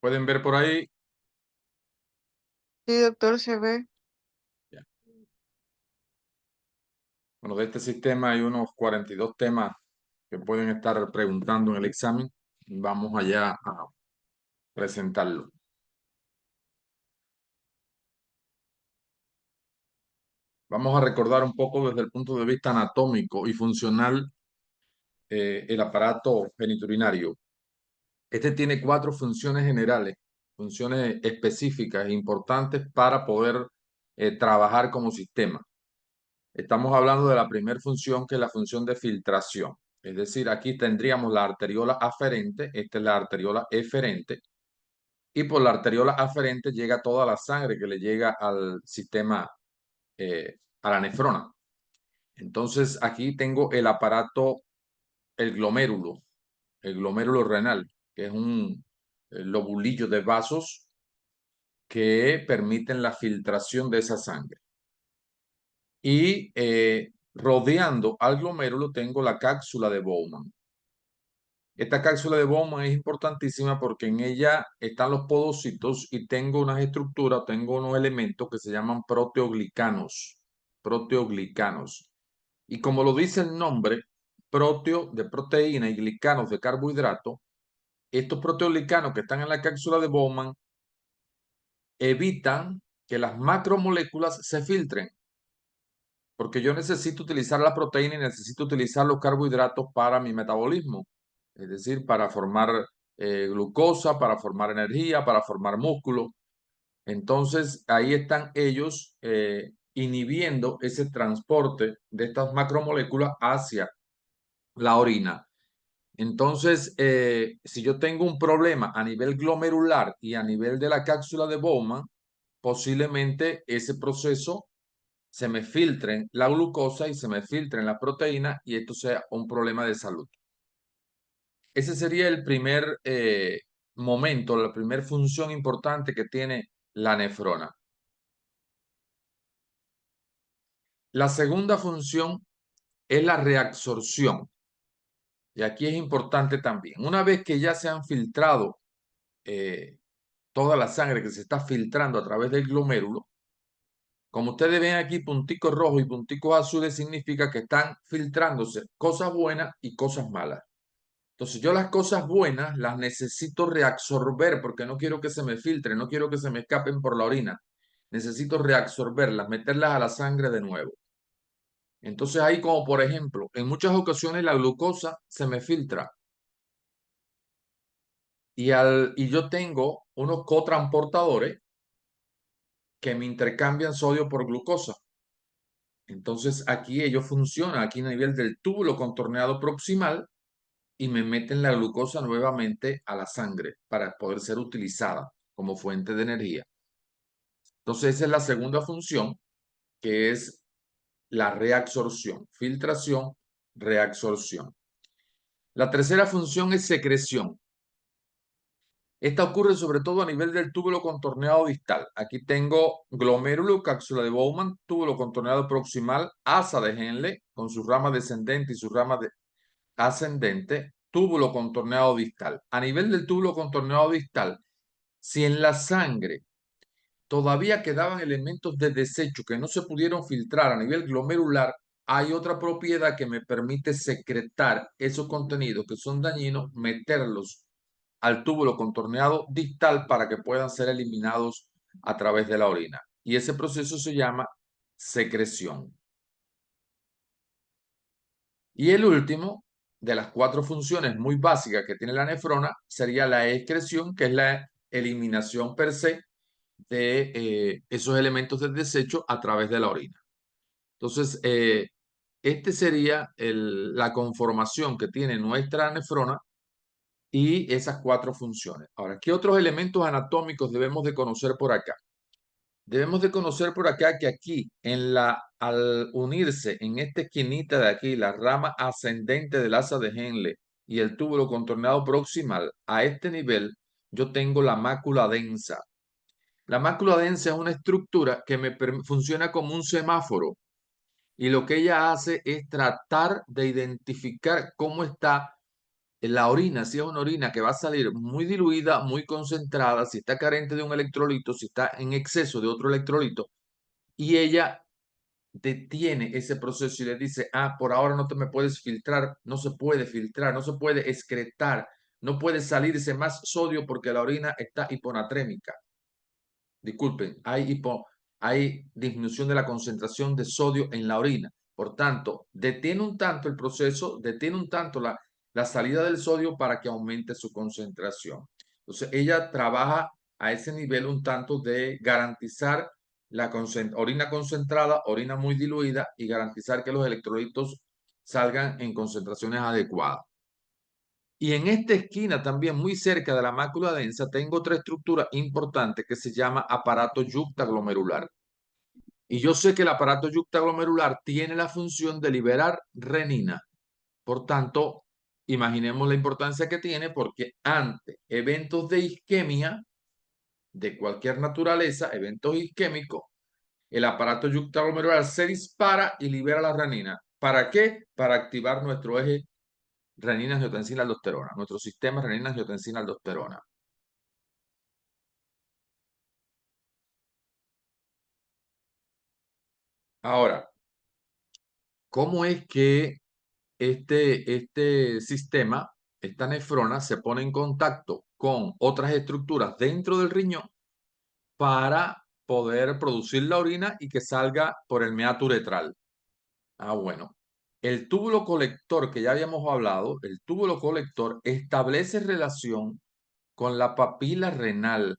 ¿Pueden ver por ahí? Sí, doctor, se ve. Ya. Bueno, de este sistema hay unos 42 temas que pueden estar preguntando en el examen. Vamos allá a presentarlo. Vamos a recordar un poco desde el punto de vista anatómico y funcional el aparato genitourinario. Este tiene cuatro funciones generales, funciones específicas e importantes para poder trabajar como sistema. Estamos hablando de la primera función, que es la función de filtración. Es decir, aquí tendríamos la arteriola aferente, esta es la arteriola eferente, y por la arteriola aferente llega toda la sangre que le llega al sistema, a la nefrona. Entonces, aquí tengo el aparato, el glomérulo renal, que es un lobulillo de vasos que permiten la filtración de esa sangre. Y rodeando al glomérulo tengo la cápsula de Bowman. Esta cápsula de Bowman es importantísima porque en ella están los podocitos y tengo unas estructuras, tengo unos elementos que se llaman proteoglicanos. Proteoglicanos. Y como lo dice el nombre, proteo de proteína y glicanos de carbohidrato, estos proteoglicanos que están en la cápsula de Bowman evitan que las macromoléculas se filtren, porque yo necesito utilizar la proteína y necesito utilizar los carbohidratos para mi metabolismo, es decir, para formar glucosa, para formar energía, para formar músculo. Entonces, ahí están ellos inhibiendo ese transporte de estas macromoléculas hacia la orina. Entonces, si yo tengo un problema a nivel glomerular y a nivel de la cápsula de Bowman, posiblemente ese proceso se me filtren la glucosa y se me filtren las proteínas y esto sea un problema de salud. Ese sería el primer momento, la primera función importante que tiene la nefrona. La segunda función es la reabsorción. Y aquí es importante también. Una vez que ya se han filtrado eh, toda la sangre que se está filtrando a través del glomérulo, como ustedes ven aquí, punticos rojos y punticos azules significa que están filtrándose cosas buenas y cosas malas. Entonces yo las cosas buenas las necesito reabsorber porque no quiero que se me filtren, no quiero que se me escapen por la orina. Necesito reabsorberlas, meterlas a la sangre de nuevo. Entonces ahí como por ejemplo, en muchas ocasiones la glucosa se me filtra y yo tengo unos cotransportadores que me intercambian sodio por glucosa. Entonces aquí ellos funcionan aquí a nivel del túbulo contorneado proximal y me meten la glucosa nuevamente a la sangre para poder ser utilizada como fuente de energía. Entonces esa es la segunda función, que es la reabsorción, filtración, reabsorción. La tercera función es secreción. Esta ocurre sobre todo a nivel del túbulo contorneado distal. Aquí tengo glomérulo, cápsula de Bowman, túbulo contorneado proximal, asa de Henle con su rama descendente y su rama ascendente, túbulo contorneado distal. A nivel del túbulo contorneado distal, si en la sangre todavía quedaban elementos de desecho que no se pudieron filtrar a nivel glomerular, hay otra propiedad que me permite secretar esos contenidos que son dañinos, meterlos al túbulo contorneado distal para que puedan ser eliminados a través de la orina. Y ese proceso se llama secreción. Y el último de las cuatro funciones muy básicas que tiene la nefrona sería la excreción, que es la eliminación per se de esos elementos de desecho a través de la orina. Entonces, este sería la conformación que tiene nuestra nefrona y esas cuatro funciones. Ahora, ¿qué otros elementos anatómicos debemos de conocer por acá? Debemos de conocer por acá que aquí, al unirse en esta esquinita de aquí, la rama ascendente del asa de Henle y el túbulo contorneado proximal, a este nivel, yo tengo la mácula densa. La mácula densa es una estructura que funciona como un semáforo y lo que ella hace es tratar de identificar cómo está la orina, si es una orina que va a salir muy diluida, muy concentrada, si está carente de un electrolito, si está en exceso de otro electrolito, y ella detiene ese proceso y le dice, ah, por ahora no te me puedes filtrar, no se puede filtrar, no se puede excretar, no puede salirse más sodio porque la orina está hiponatrémica. Disculpen, hay disminución de la concentración de sodio en la orina. Por tanto, detiene un tanto el proceso, detiene un tanto la salida del sodio para que aumente su concentración. Entonces, ella trabaja a ese nivel un tanto de garantizar la orina concentrada, orina muy diluida y garantizar que los electrolitos salgan en concentraciones adecuadas. Y en esta esquina, también muy cerca de la mácula densa, tengo otra estructura importante que se llama aparato yuctaglomerular. Y yo sé que el aparato yuctaglomerular tiene la función de liberar renina. Por tanto, imaginemos la importancia que tiene porque ante eventos de isquemia de cualquier naturaleza, eventos isquémicos, el aparato yuctaglomerular se dispara y libera la renina. ¿Para qué? Para activar nuestro eje renina-angiotensina-aldosterona, nuestro sistema renina-angiotensina-aldosterona. Ahora, ¿cómo es que este sistema, esta nefrona, se pone en contacto con otras estructuras dentro del riñón para poder producir la orina y que salga por el meato uretral? Ah, bueno. El túbulo colector que ya habíamos hablado, el túbulo colector establece relación con la papila renal,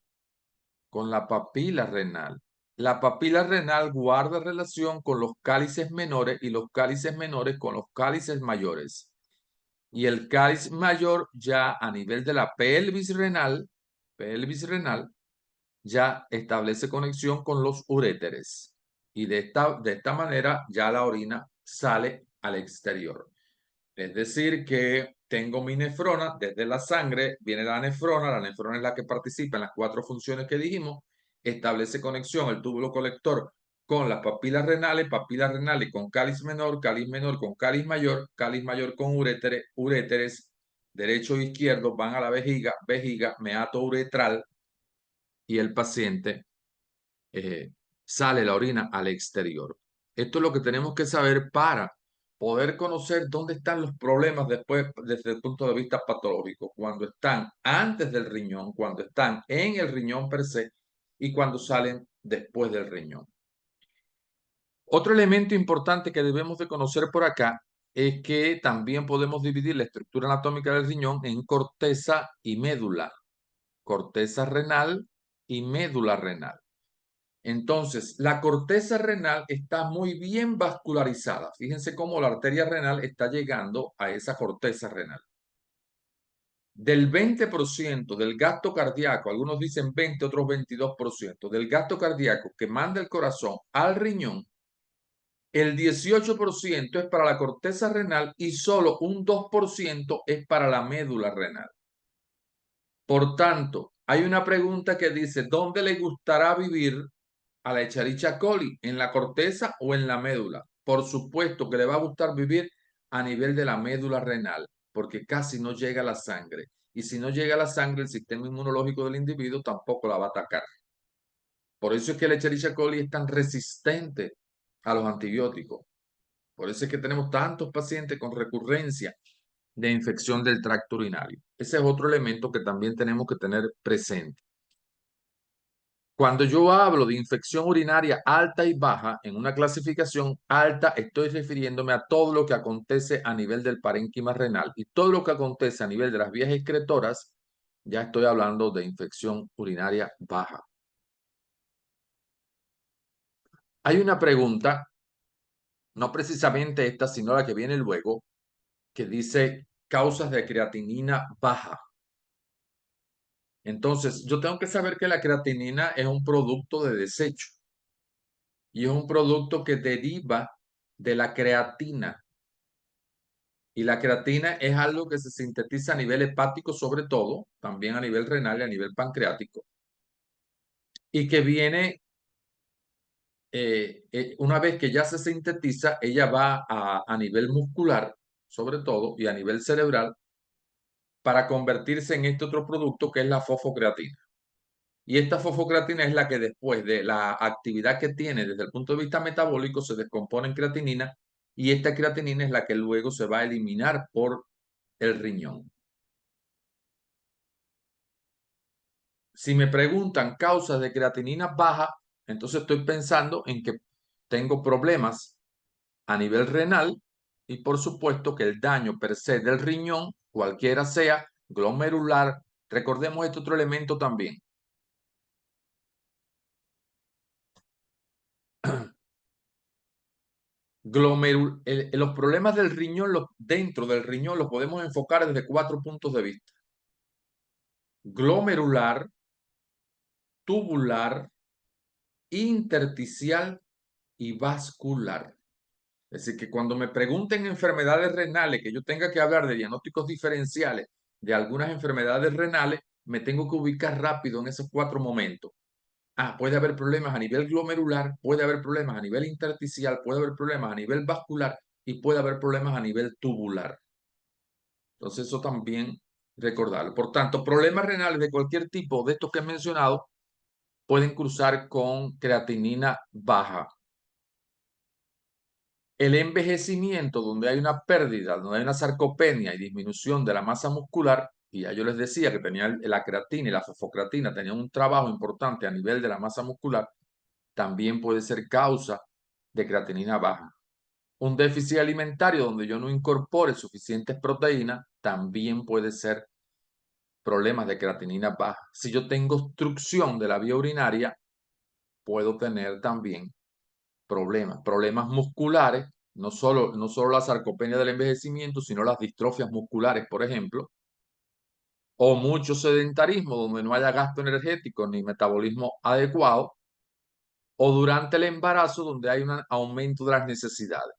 con la papila renal. La papila renal guarda relación con los cálices menores y los cálices menores con los cálices mayores. Y el cáliz mayor ya a nivel de la pelvis renal, ya establece conexión con los uréteres. Y de esta manera ya la orina sale al exterior. Es decir, que tengo mi nefrona, desde la sangre viene la nefrona es la que participa en las 4 funciones que dijimos, establece conexión el túbulo colector con las papilas renales con cáliz menor con cáliz mayor con uréteres, uréteres derecho e izquierdo van a la vejiga, vejiga, meato uretral y el paciente eh, sale la orina al exterior. Esto es lo que tenemos que saber para poder conocer dónde están los problemas después desde el punto de vista patológico, cuando están antes del riñón, cuando están en el riñón per se y cuando salen después del riñón. Otro elemento importante que debemos de conocer por acá es que también podemos dividir la estructura anatómica del riñón en corteza y médula, corteza renal y médula renal. Entonces, la corteza renal está muy bien vascularizada. Fíjense cómo la arteria renal está llegando a esa corteza renal. Del 20% del gasto cardíaco, algunos dicen 20, otros 22%, del gasto cardíaco que manda el corazón al riñón, el 18% es para la corteza renal y solo un 2% es para la médula renal. Por tanto, hay una pregunta que dice, ¿dónde le gustará vivir a la Escherichia coli? ¿En la corteza o en la médula? Por supuesto que le va a gustar vivir a nivel de la médula renal, porque casi no llega la sangre. Y si no llega la sangre, el sistema inmunológico del individuo tampoco la va a atacar. Por eso es que la Escherichia coli es tan resistente a los antibióticos. Por eso es que tenemos tantos pacientes con recurrencia de infección del tracto urinario. Ese es otro elemento que también tenemos que tener presente. Cuando yo hablo de infección urinaria alta y baja, en una clasificación alta estoy refiriéndome a todo lo que acontece a nivel del parénquima renal y todo lo que acontece a nivel de las vías excretoras, ya estoy hablando de infección urinaria baja. Hay una pregunta, no precisamente esta, sino la que viene luego, que dice causas de creatinina baja. Entonces, yo tengo que saber que la creatinina es un producto de desecho y es un producto que deriva de la creatina. Y la creatina es algo que se sintetiza a nivel hepático sobre todo, también a nivel renal y a nivel pancreático, y que viene, una vez que ya se sintetiza, ella va a nivel muscular, sobre todo, y a nivel cerebral, para convertirse en este otro producto que es la fosfocreatina. Y esta fosfocreatina es la que después de la actividad que tiene desde el punto de vista metabólico se descompone en creatinina y esta creatinina es la que luego se va a eliminar por el riñón. Si me preguntan causas de creatinina baja, entonces estoy pensando en que tengo problemas a nivel renal y por supuesto que el daño per se del riñón, cualquiera sea, glomerular, recordemos este otro elemento también. Los problemas del riñón, dentro del riñón, los podemos enfocar desde 4 puntos de vista. Glomerular, tubular, intersticial y vascular. Es decir, que cuando me pregunten enfermedades renales, que yo tenga que hablar de diagnósticos diferenciales de algunas enfermedades renales, me tengo que ubicar rápido en esos 4 momentos. Puede haber problemas a nivel glomerular, puede haber problemas a nivel intersticial, puede haber problemas a nivel vascular y puede haber problemas a nivel tubular. Entonces eso también recordarlo. Por tanto, problemas renales de cualquier tipo de estos que he mencionado pueden cruzar con creatinina baja. El envejecimiento, donde hay una pérdida, donde hay una sarcopenia y disminución de la masa muscular, y ya yo les decía que tenía la creatina y la fosfocreatina tenían un trabajo importante a nivel de la masa muscular, también puede ser causa de creatinina baja. Un déficit alimentario donde yo no incorpore suficientes proteínas también puede ser problemas de creatinina baja. Si yo tengo obstrucción de la vía urinaria, puedo tener también problemas musculares, no solo la sarcopenia del envejecimiento, sino las distrofias musculares, por ejemplo, o mucho sedentarismo donde no haya gasto energético ni metabolismo adecuado, o durante el embarazo donde hay un aumento de las necesidades.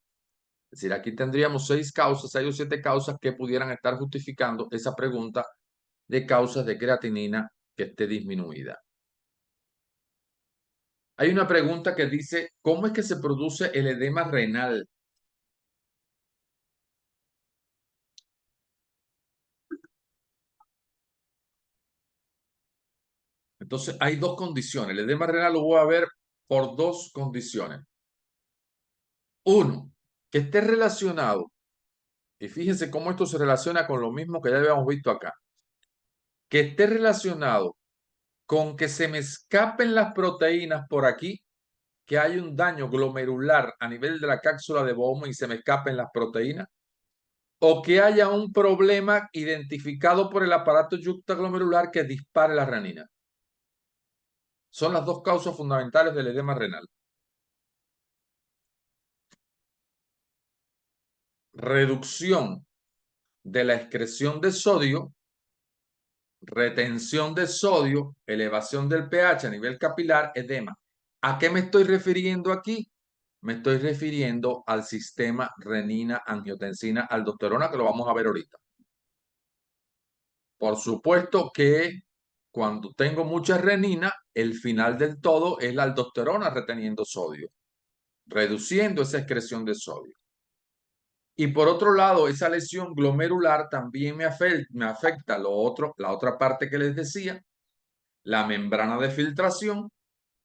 Es decir, aquí tendríamos 6 o 7 causas que pudieran estar justificando esa pregunta de causas de creatinina que esté disminuida. Hay una pregunta que dice, ¿cómo es que se produce el edema renal? Entonces, hay dos condiciones. El edema renal lo voy a ver por dos condiciones. Uno, que esté relacionado, y fíjense cómo esto se relaciona con lo mismo que ya habíamos visto acá, que esté relacionado con que se me escapen las proteínas por aquí, que hay un daño glomerular a nivel de la cápsula de Bowman y se me escapen las proteínas, o que haya un problema identificado por el aparato yuxtaglomerular que dispare la renina. Son las dos causas fundamentales del edema renal. Reducción de la excreción de sodio, retención de sodio, elevación del pH a nivel capilar, edema. ¿A qué me estoy refiriendo aquí? Me estoy refiriendo al sistema renina-angiotensina-aldosterona, que lo vamos a ver ahorita. Por supuesto que cuando tengo mucha renina, el final del todo es la aldosterona reteniendo sodio, reduciendo esa excreción de sodio. Y por otro lado, esa lesión glomerular también me afecta la otra parte que les decía, la membrana de filtración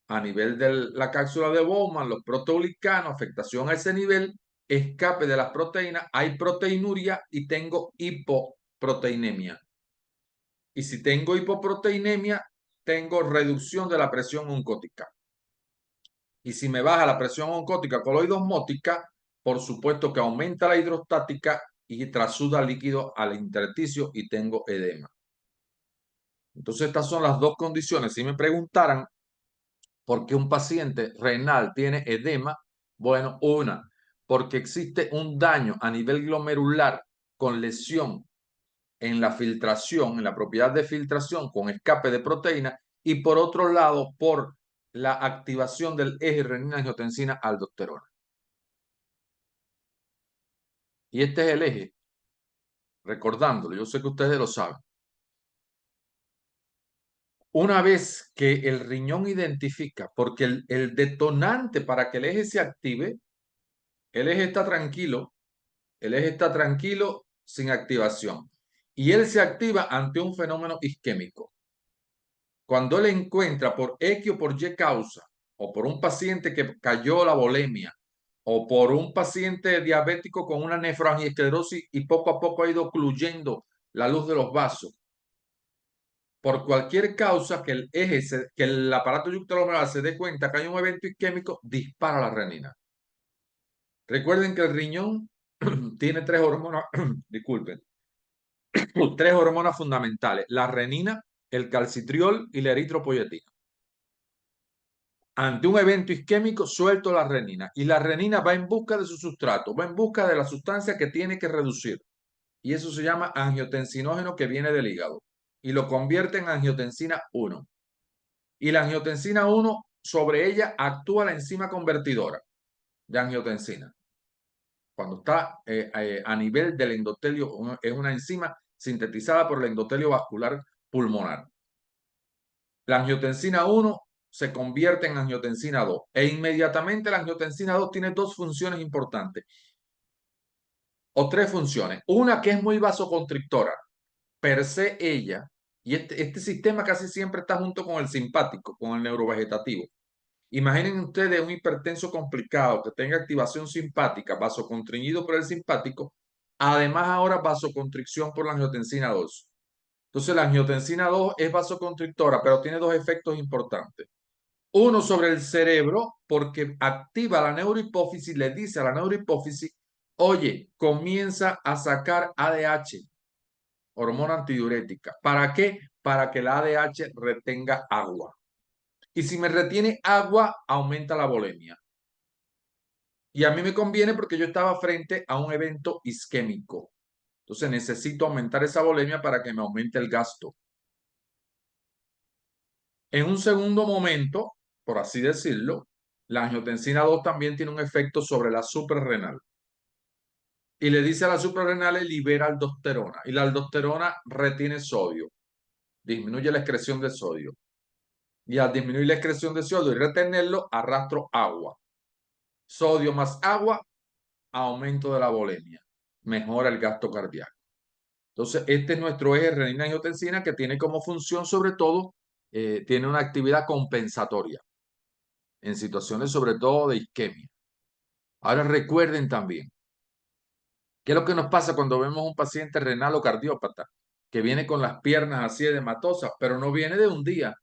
a nivel de la cápsula de Bowman, los proteoglicanos, afectación a ese nivel, escape de las proteínas, hay proteinuria y tengo hipoproteinemia. Y si tengo hipoproteinemia, tengo reducción de la presión oncótica. Y si me baja la presión oncótica coloidosmótica, por supuesto que aumenta la hidrostática y trasuda líquido al intersticio y tengo edema. Entonces estas son las dos condiciones. Si me preguntaran por qué un paciente renal tiene edema, bueno, una, porque existe un daño a nivel glomerular con lesión en la filtración, en la propiedad de filtración con escape de proteína, y por otro lado, por la activación del eje renina-angiotensina-aldosterona. Y este es el eje, recordándolo, yo sé que ustedes lo saben. Una vez que el riñón identifica, porque el detonante para que el eje se active, el eje está tranquilo sin activación. y él se activa ante un fenómeno isquémico. Cuando él encuentra por X o por Y causa, o por un paciente que cayó la volemia, o por un paciente diabético con una nefroangiosclerosis y poco a poco ha ido ocluyendo la luz de los vasos, por cualquier causa que el eje, que el aparato yuxtalomedular se dé cuenta que hay un evento isquémico, dispara la renina. Recuerden que el riñón tiene tres hormonas, disculpen, tres hormonas fundamentales: la renina, el calcitriol y la eritropoyetina. Ante un evento isquémico, suelto la renina y la renina va en busca de su sustrato, va en busca de la sustancia que tiene que reducir. Y eso se llama angiotensinógeno, que viene del hígado y lo convierte en angiotensina 1. Y la angiotensina 1, sobre ella actúa la enzima convertidora de angiotensina. Cuando está a nivel del endotelio, es una enzima sintetizada por el endotelio vascular pulmonar. La angiotensina 1 se convierte en angiotensina 2 e inmediatamente la angiotensina 2 tiene dos funciones importantes, o tres funciones. Una, que es muy vasoconstrictora, per se ella, y este sistema casi siempre está junto con el simpático, con el neurovegetativo. Imaginen ustedes un hipertenso complicado que tenga activación simpática, vasoconstriñido por el simpático, además ahora vasoconstricción por la angiotensina 2. Entonces la angiotensina 2 es vasoconstrictora, pero tiene dos efectos importantes. Uno, sobre el cerebro, porque activa la neurohipófisis, le dice a la neurohipófisis: oye, comienza a sacar ADH, hormona antidiurética. ¿Para qué? Para que la ADH retenga agua. Y si me retiene agua, aumenta la volemia. Y a mí me conviene porque yo estaba frente a un evento isquémico. Entonces necesito aumentar esa volemia para que me aumente el gasto. En un segundo momento, por así decirlo, la angiotensina 2 también tiene un efecto sobre la suprarrenal. Y le dice a la suprarrenal: libera aldosterona. Y la aldosterona retiene sodio, disminuye la excreción de sodio. Y al disminuir la excreción de sodio y retenerlo, arrastro agua. Sodio más agua, aumento de la volemia, mejora el gasto cardíaco. Entonces, este es nuestro eje renina-angiotensina, que tiene como función, sobre todo, tiene una actividad compensatoria en situaciones sobre todo de isquemia. Ahora recuerden también, ¿qué es lo que nos pasa cuando vemos un paciente renal o cardiópata que viene con las piernas así edematosas, pero no viene de un día,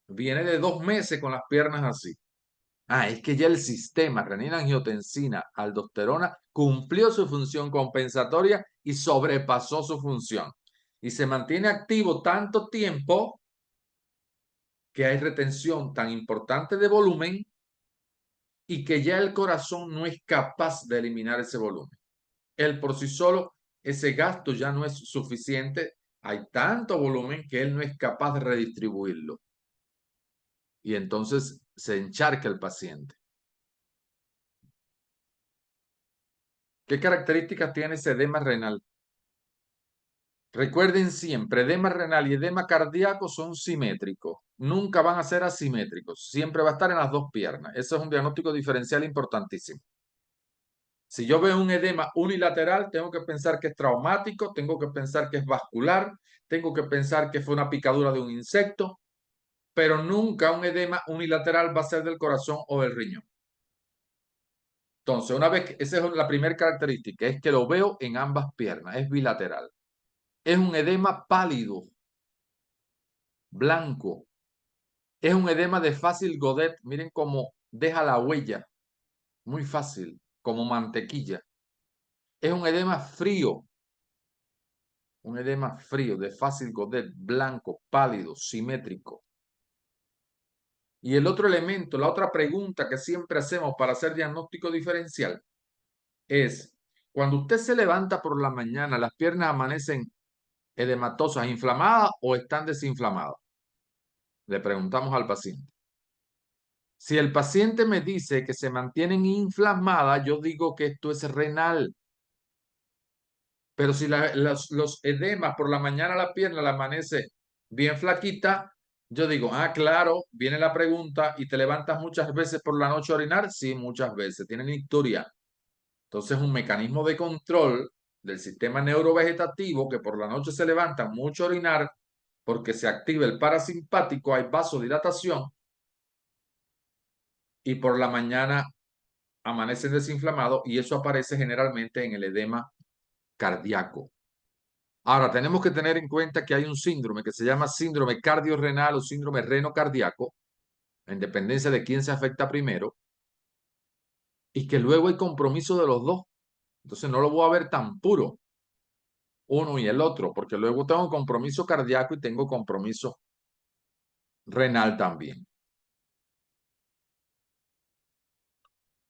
viene de 2 meses con las piernas así? Ah, es que ya el sistema renina-angiotensina-aldosterona cumplió su función compensatoria y sobrepasó su función. Y se mantiene activo tanto tiempo que hay retención tan importante de volumen y que ya el corazón no es capaz de eliminar ese volumen. Él por sí solo, ese gasto ya no es suficiente. Hay tanto volumen que él no es capaz de redistribuirlo. Y entonces se encharca el paciente. ¿Qué características tiene ese edema renal? Recuerden siempre, edema renal y edema cardíaco son simétricos. Nunca van a ser asimétricos. Siempre va a estar en las dos piernas. Eso es un diagnóstico diferencial importantísimo. Si yo veo un edema unilateral, tengo que pensar que es traumático, tengo que pensar que es vascular, tengo que pensar que fue una picadura de un insecto, pero nunca un edema unilateral va a ser del corazón o del riñón. Entonces, una vez que esa es la primera característica, es que lo veo en ambas piernas, es bilateral. Es un edema pálido, blanco. Es un edema de fácil godet. Miren cómo deja la huella. Muy fácil, como mantequilla. Es un edema frío. Un edema frío, de fácil godet, blanco, pálido, simétrico. Y el otro elemento, la otra pregunta que siempre hacemos para hacer diagnóstico diferencial es: cuando usted se levanta por la mañana, ¿las piernas amanecen edematosas, inflamadas o están desinflamadas? Le preguntamos al paciente. Si el paciente me dice que se mantienen inflamadas, yo digo que esto es renal. Pero si los edemas por la mañana, la pierna la amanece bien flaquita, yo digo: ah, claro, viene la pregunta: ¿y te levantas muchas veces por la noche a orinar? Sí, muchas veces. Tienen historia. Entonces, un mecanismo de control del sistema neurovegetativo, que por la noche se levantan mucho a orinar porque se activa el parasimpático, hay vasodilatación y por la mañana amanecen desinflamados y eso aparece generalmente en el edema cardíaco. Ahora, tenemos que tener en cuenta que hay un síndrome que se llama síndrome cardiorrenal o síndrome renocardíaco, en dependencia de quién se afecta primero, y que luego hay compromiso de los dos. Entonces no lo voy a ver tan puro uno y el otro, porque luego tengo compromiso cardíaco y tengo compromiso renal también.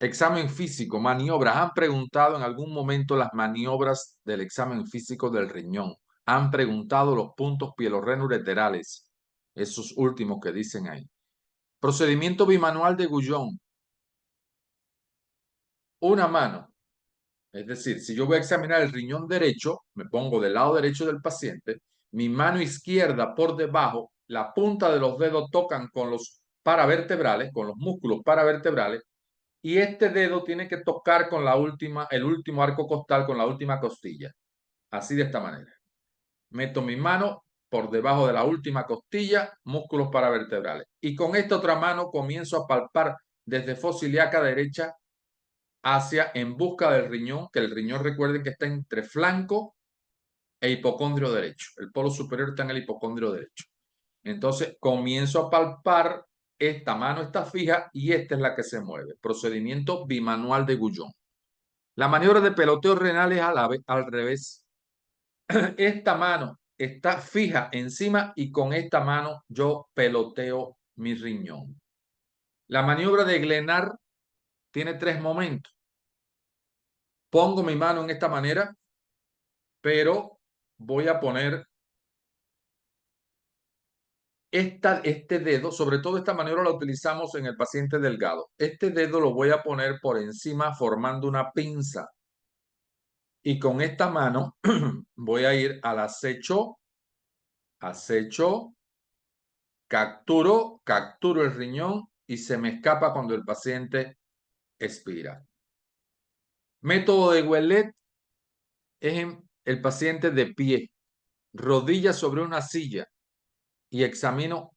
Examen físico, maniobras. Han preguntado en algún momento las maniobras del examen físico del riñón. Han preguntado los puntos pielorrenoureterales, esos últimos que dicen ahí. Procedimiento bimanual de Guyon. Una mano. Es decir, si yo voy a examinar el riñón derecho, me pongo del lado derecho del paciente, mi mano izquierda por debajo, la punta de los dedos tocan con los paravertebrales, con los músculos paravertebrales, y este dedo tiene que tocar con el último arco costal, con la última costilla. Así de esta manera. Meto mi mano por debajo de la última costilla, músculos paravertebrales. Y con esta otra mano comienzo a palpar desde fosa ilíaca derecha hacia en busca del riñón, que el riñón recuerden que está entre flanco e hipocondrio derecho. El polo superior está en el hipocondrio derecho. Entonces comienzo a palpar, esta mano está fija y esta es la que se mueve. Procedimiento bimanual de Guyon. La maniobra de peloteo renal es al revés. Esta mano está fija encima y con esta mano yo peloteo mi riñón. La maniobra de Glenard tiene 3 momentos. Pongo mi mano en esta manera, pero voy a poner este dedo, sobre todo esta maniobra la utilizamos en el paciente delgado. Este dedo lo voy a poner por encima formando una pinza. Y con esta mano voy a ir al acecho, capturo el riñón y se me escapa cuando el paciente expira. Método de Ouellet es en el paciente de pie, rodillas sobre una silla y examino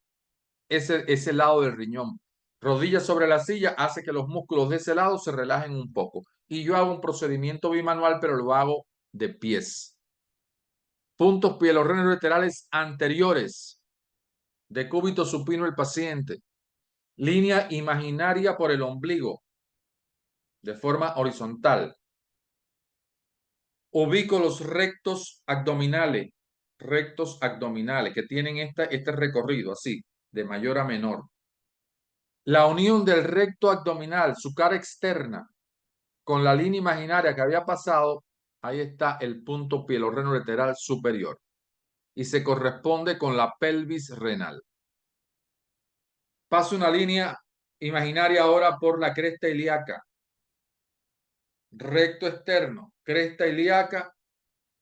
ese lado del riñón. Rodillas sobre la silla hace que los músculos de ese lado se relajen un poco. Y yo hago un procedimiento bimanual, pero lo hago de pies. Puntos pielorrenoureterales anteriores. Decúbito supino el paciente. Línea imaginaria por el ombligo, de forma horizontal. Ubico los rectos abdominales, que tienen este recorrido así, de mayor a menor. La unión del recto abdominal, su cara externa, con la línea imaginaria que había pasado, ahí está el punto pielorrenoureteral superior y se corresponde con la pelvis renal. Paso una línea imaginaria ahora por la cresta ilíaca, recto externo, cresta ilíaca,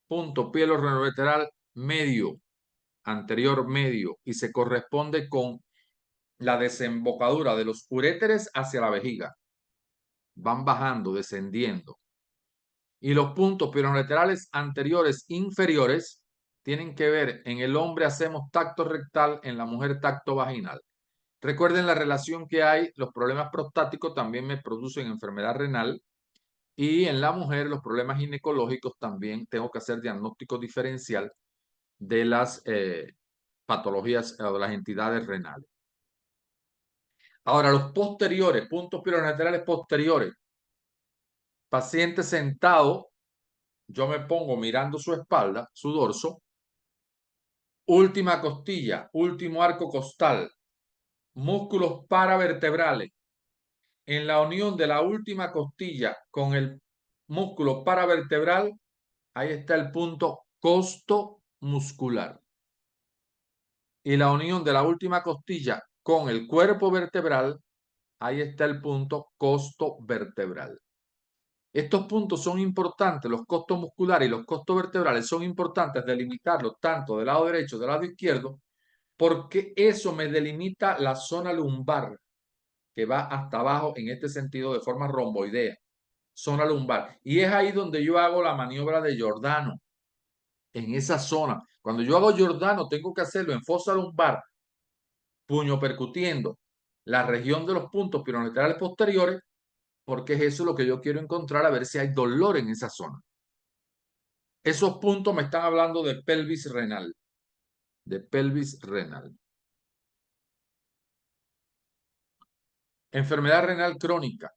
punto pielorrenoureteral medio, anterior medio, y se corresponde con la desembocadura de los uréteres hacia la vejiga. Van bajando, descendiendo. Y los puntos pielorrenoureterales anteriores inferiores tienen que ver, en el hombre hacemos tacto rectal, en la mujer tacto vaginal. Recuerden la relación que hay, los problemas prostáticos también me producen enfermedad renal y en la mujer los problemas ginecológicos también tengo que hacer diagnóstico diferencial de las patologías o de las entidades renales. Ahora, los posteriores, puntos pielorrenoureterales posteriores. Paciente sentado, yo me pongo mirando su espalda, su dorso, última costilla, último arco costal, músculos paravertebrales. En la unión de la última costilla con el músculo paravertebral, ahí está el punto costo muscular. Y la unión de la última costilla con el cuerpo vertebral, ahí está el punto costo vertebral. Estos puntos son importantes, los costos musculares y los costos vertebrales son importantes delimitarlos tanto del lado derecho del lado izquierdo, porque eso me delimita la zona lumbar que va hasta abajo en este sentido de forma romboidea. zona lumbar. Y es ahí donde yo hago la maniobra de Giordano, en esa zona. Cuando yo hago Giordano, tengo que hacerlo en fosa lumbar, puño percutiendo la región de los puntos piramidales posteriores, porque es eso lo que yo quiero encontrar, a ver si hay dolor en esa zona. Esos puntos me están hablando de pelvis renal, de pelvis renal. Enfermedad renal crónica.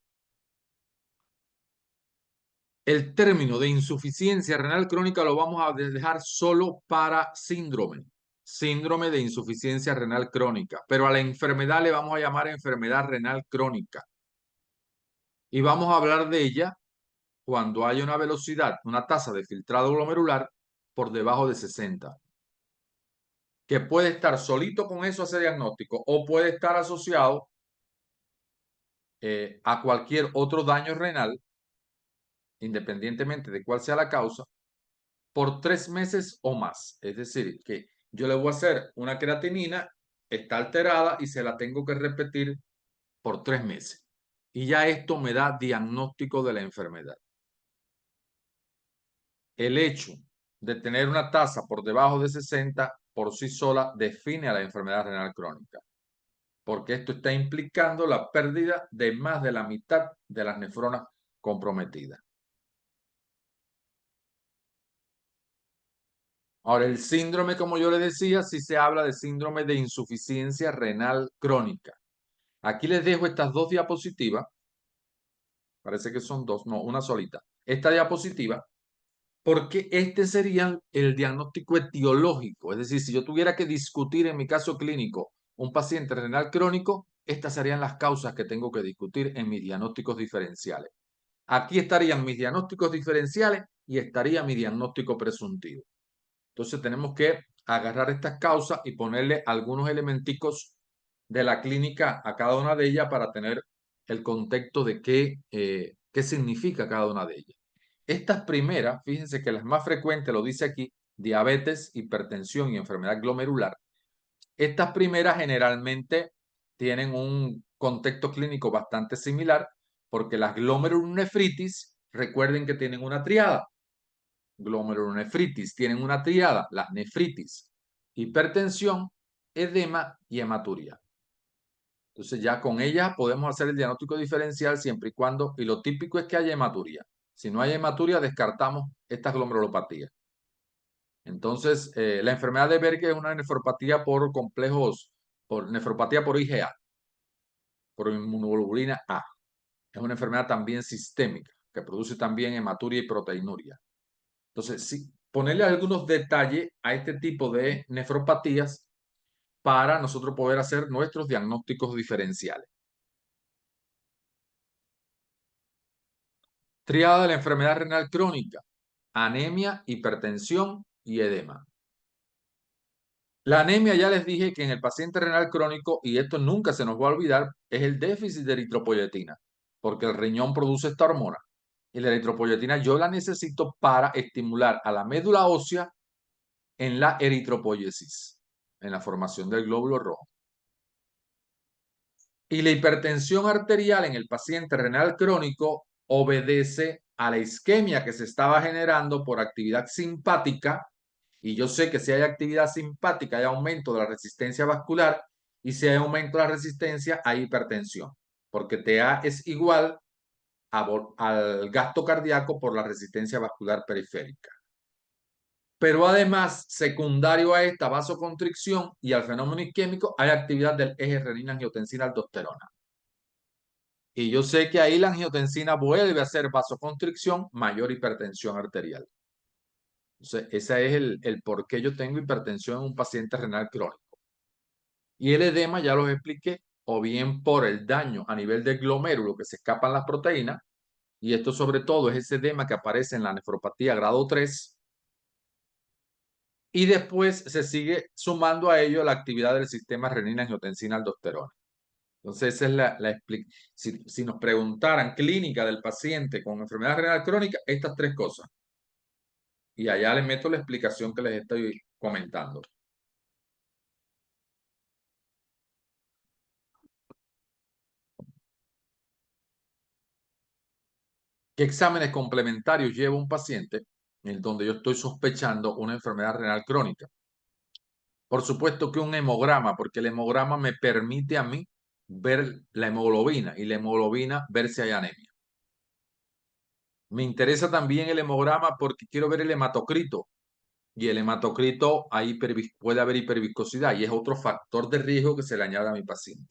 El término de insuficiencia renal crónica lo vamos a dejar solo para síndrome. Síndrome de insuficiencia renal crónica. Pero a la enfermedad le vamos a llamar enfermedad renal crónica. Y vamos a hablar de ella cuando haya una velocidad, una tasa de filtrado glomerular por debajo de 60. Que puede estar solito con eso ese diagnóstico o puede estar asociado a cualquier otro daño renal, independientemente de cuál sea la causa, por 3 meses o más. Es decir, que yo le voy a hacer una creatinina, está alterada y se la tengo que repetir por 3 meses. Y ya esto me da diagnóstico de la enfermedad. El hecho de tener una tasa por debajo de 60 por sí sola define a la enfermedad renal crónica, porque esto está implicando la pérdida de más de la mitad de las nefronas comprometidas. Ahora, el síndrome, como yo les decía, sí se habla de síndrome de insuficiencia renal crónica. Aquí les dejo estas dos diapositivas. Parece que son dos, no, una solita. Esta diapositiva, porque este sería el diagnóstico etiológico. Es decir, si yo tuviera que discutir en mi caso clínico un paciente renal crónico, estas serían las causas que tengo que discutir en mis diagnósticos diferenciales. Aquí estarían mis diagnósticos diferenciales y estaría mi diagnóstico presuntivo. Entonces tenemos que agarrar estas causas y ponerle algunos elementicos de la clínica a cada una de ellas para tener el contexto de qué significa cada una de ellas. Estas primeras, fíjense que las más frecuentes, lo dice aquí, diabetes, hipertensión y enfermedad glomerular. Estas primeras generalmente tienen un contexto clínico bastante similar porque las glomerulonefritis, recuerden que tienen una triada. Glomerulonefritis tienen una triada, las nefritis, hipertensión, edema y hematuria. Entonces ya con ellas podemos hacer el diagnóstico diferencial siempre y cuando, y lo típico es que haya hematuria. Si no hay hematuria, descartamos estas glomerulopatías. Entonces, la enfermedad de Berger es una nefropatía por complejos, por nefropatía por IgA, por inmunoglobulina A. Es una enfermedad también sistémica, que produce también hematuria y proteinuria. Entonces, sí, ponerle algunos detalles a este tipo de nefropatías para nosotros poder hacer nuestros diagnósticos diferenciales. Triada de la enfermedad renal crónica, anemia, hipertensión y edema. La anemia, ya les dije que en el paciente renal crónico, y esto nunca se nos va a olvidar, es el déficit de eritropoyetina, porque el riñón produce esta hormona. Y la eritropoyetina yo la necesito para estimular a la médula ósea en la eritropoyesis, en la formación del glóbulo rojo. Y la hipertensión arterial en el paciente renal crónico obedece a la isquemia que se estaba generando por actividad simpática. Y yo sé que si hay actividad simpática hay aumento de la resistencia vascular y si hay aumento de la resistencia hay hipertensión, porque TA es igual al gasto cardíaco por la resistencia vascular periférica. Pero además, secundario a esta vasoconstricción y al fenómeno isquémico, hay actividad del eje renina-angiotensina-aldosterona. Y yo sé que ahí la angiotensina vuelve a ser vasoconstricción, mayor hipertensión arterial. Entonces, ese es el por qué yo tengo hipertensión en un paciente renal crónico. Y el edema, ya los expliqué, o bien por el daño a nivel del glomérulo que se escapan las proteínas, y esto sobre todo es ese edema que aparece en la nefropatía grado 3, y después se sigue sumando a ello la actividad del sistema renina-angiotensina-aldosterona. Entonces, esa es la explicación. Si nos preguntaran clínica del paciente con enfermedad renal crónica, estas tres cosas. Y allá les meto la explicación que les estoy comentando. ¿Qué exámenes complementarios lleva un paciente en donde yo estoy sospechando una enfermedad renal crónica? Por supuesto que un hemograma, porque el hemograma me permite a mí ver la hemoglobina y la hemoglobina ver si hay anemia. Me interesa también el hemograma porque quiero ver el hematocrito y el hematocrito puede haber hiperviscosidad y es otro factor de riesgo que se le añade a mi paciente.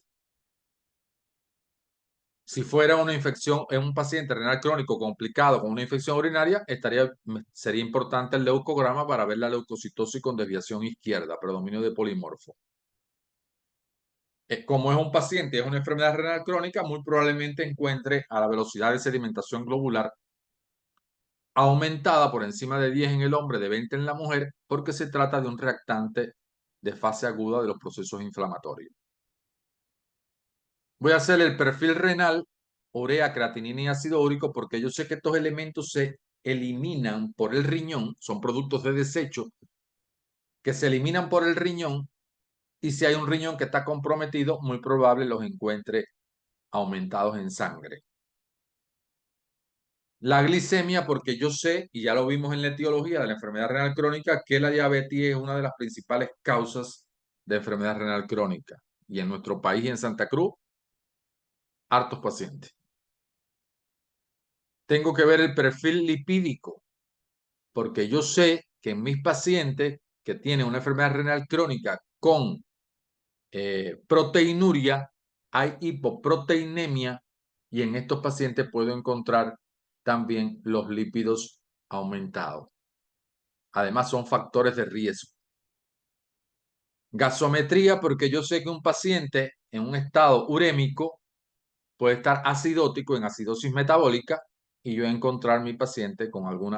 Si fuera una infección en un paciente renal crónico complicado con una infección urinaria, sería importante el leucograma para ver la leucocitosis con desviación izquierda, predominio de polimorfo. Como es un paciente, es una enfermedad renal crónica, muy probablemente encuentre a la velocidad de sedimentación globular aumentada por encima de 10 en el hombre, de 20 en la mujer, porque se trata de un reactante de fase aguda de los procesos inflamatorios. Voy a hacer el perfil renal, urea, creatinina y ácido úrico, porque yo sé que estos elementos se eliminan por el riñón, son productos de desecho que se eliminan por el riñón, y si hay un riñón que está comprometido, muy probable los encuentre aumentados en sangre. La glicemia, porque yo sé, y ya lo vimos en la etiología de la enfermedad renal crónica, que la diabetes es una de las principales causas de enfermedad renal crónica. Y en nuestro país y en Santa Cruz, hartos pacientes. Tengo que ver el perfil lipídico, porque yo sé que en mis pacientes que tienen una enfermedad renal crónica con proteinuria, hay hipoproteinemia, y en estos pacientes puedo encontrar también los lípidos aumentados. Además, son factores de riesgo. Gasometría, porque yo sé que un paciente en un estado urémico puede estar acidótico en acidosis metabólica y yo encontrar mi paciente con alguna